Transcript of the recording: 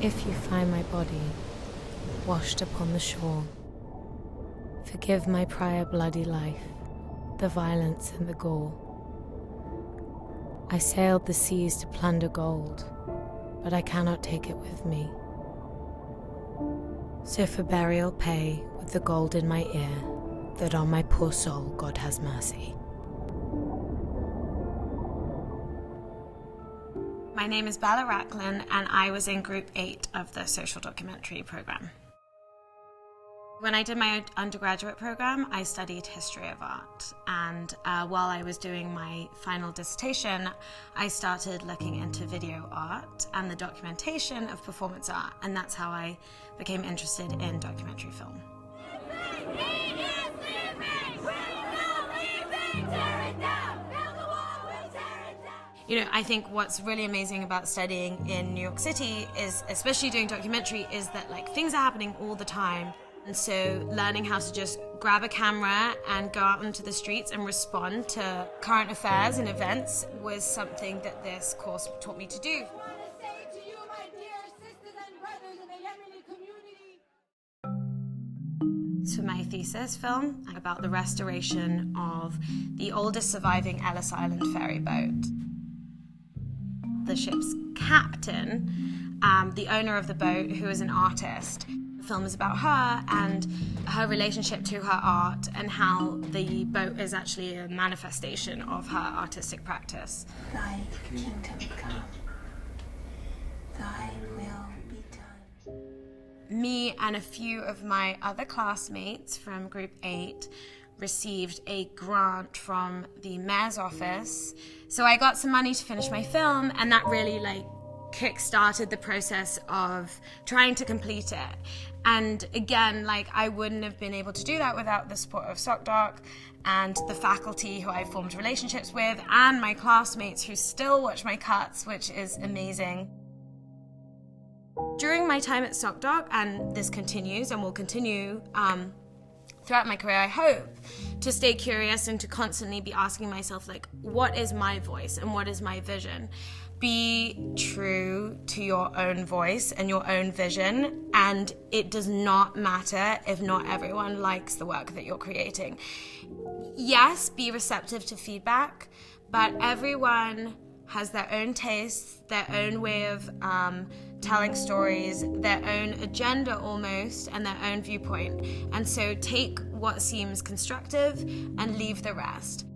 If you find my body washed upon the shore, forgive my prior bloody life, the violence and the gore. I sailed the seas to plunder gold, but I cannot take it with me. So for burial pay with the gold in my ear, that on my poor soul God has mercy. My name is Bella Racklin, and I was in Group 8 of the Social Documentary program. When I did my undergraduate program, I studied history of art, and while I was doing my final dissertation, I started looking into video art and the documentation of performance art, and that's how I became interested in documentary film. You know, I think what's really amazing about studying in New York City is, especially doing documentary, is that like things are happening all the time. And so learning how to just grab a camera and go out into the streets and respond to current affairs and events was something that this course taught me to do. So my thesis film about the restoration of the oldest surviving Ellis Island ferry boat. The ship's captain, the owner of the boat, who is an artist. The film is about her and her relationship to her art and how the boat is actually a manifestation of her artistic practice. Thy kingdom come, thy will be done. Me and a few of my other classmates from Group 8 received a grant from the mayor's office. So I got some money to finish my film, and that really kick-started the process of trying to complete it. And again, I wouldn't have been able to do that without the support of SocDoc and the faculty who I formed relationships with, and my classmates who still watch my cuts, which is amazing. During my time at SocDoc, and this continues and will continue throughout my career, I hope to stay curious and to constantly be asking myself, what is my voice and what is my vision? Be true to your own voice and your own vision, and it does not matter if not everyone likes the work that you're creating. Yes, be receptive to feedback, but everyone has their own tastes, their own way of telling stories, their own agenda almost, and their own viewpoint. And so take what seems constructive and leave the rest.